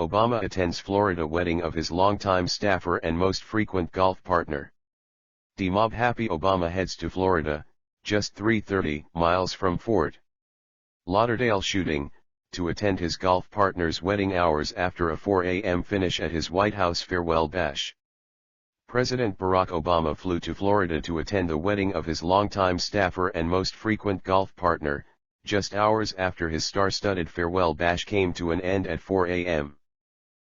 Obama attends Florida wedding of his longtime staffer and most frequent golf partner. Mob-happy Obama heads to Florida, just 330 miles from Fort Lauderdale shooting, to attend his golf partner's wedding hours after a 4 a.m. finish at his White House farewell bash. President Barack Obama flew to Florida to attend the wedding of his longtime staffer and most frequent golf partner, just hours after his star-studded farewell bash came to an end at 4 a.m.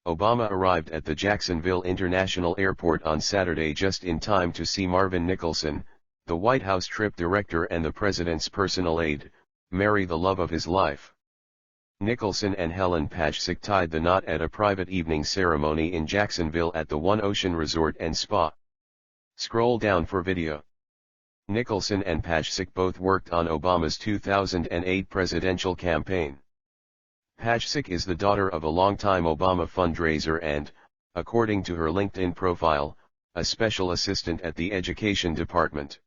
Obama arrived at the Jacksonville International Airport on Saturday just in time to see Marvin Nicholson, the White House trip director and the president's personal aide, marry the love of his life. Nicholson and Helen Pajcik tied the knot at a private evening ceremony in Jacksonville at the One Ocean Resort and Spa. Scroll down for video. Nicholson and Pajcik both worked on Obama's 2008 presidential campaign. Pajcik is the daughter of a longtime Obama fundraiser and, according to her LinkedIn profile, a special assistant at the Education Department.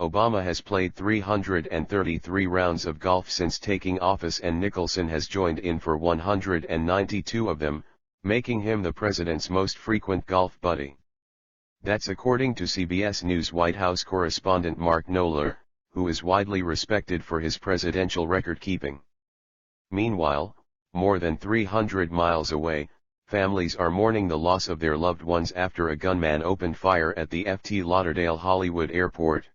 Obama has played 333 rounds of golf since taking office, and Nicholson has joined in for 192 of them, making him the president's most frequent golf buddy. That's according to CBS News White House correspondent Mark Knoller, who is widely respected for his presidential record-keeping. Meanwhile, more than 300 miles away, families are mourning the loss of their loved ones after a gunman opened fire at the Fort Lauderdale Hollywood Airport.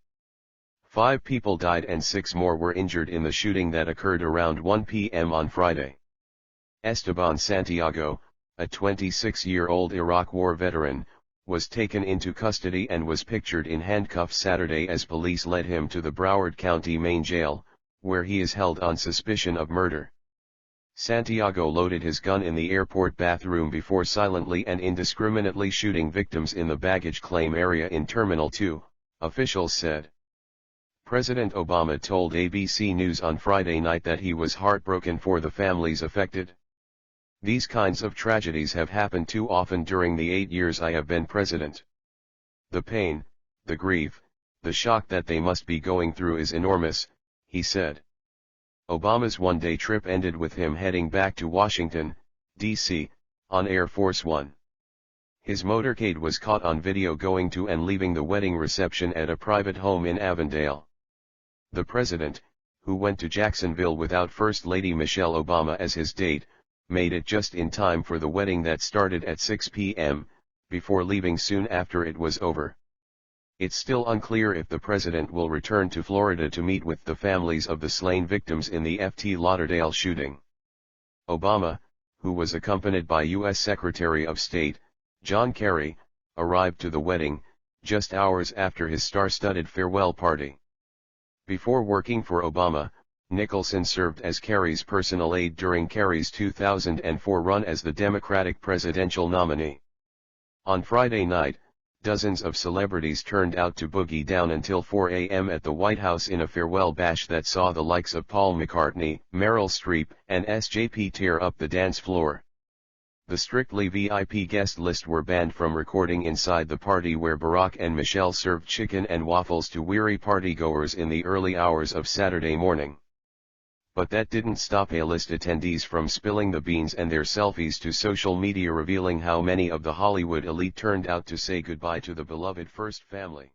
5 people died and 6 more were injured in the shooting that occurred around 1 p.m. on Friday. Esteban Santiago, a 26-year-old Iraq War veteran, was taken into custody and was pictured in handcuffs Saturday as police led him to the Broward County Main Jail, where he is held on suspicion of murder. Santiago loaded his gun in the airport bathroom before silently and indiscriminately shooting victims in the baggage claim area in Terminal 2, officials said. President Obama told ABC News on Friday night that he was heartbroken for the families affected. "These kinds of tragedies have happened too often during the 8 years I have been president. The pain, the grief, the shock that they must be going through is enormous," he said. Obama's one-day trip ended with him heading back to Washington, D.C., on Air Force One. His motorcade was caught on video going to and leaving the wedding reception at a private home in Avondale. The president, who went to Jacksonville without First Lady Michelle Obama as his date, made it just in time for the wedding that started at 6 p.m., before leaving soon after it was over. It's still unclear if the president will return to Florida to meet with the families of the slain victims in the Fort Lauderdale shooting. Obama, who was accompanied by U.S. Secretary of State, John Kerry, arrived to the wedding, just hours after his star-studded farewell party. Before working for Obama, Nicholson served as Kerry's personal aide during Kerry's 2004 run as the Democratic presidential nominee. On Friday night, dozens of celebrities turned out to boogie down until 4 a.m. at the White House in a farewell bash that saw the likes of Paul McCartney, Meryl Streep, and SJP tear up the dance floor. The strictly VIP guest list were banned from recording inside the party, where Barack and Michelle served chicken and waffles to weary partygoers in the early hours of Saturday morning. But that didn't stop A-list attendees from spilling the beans and their selfies to social media, revealing how many of the Hollywood elite turned out to say goodbye to the beloved First family.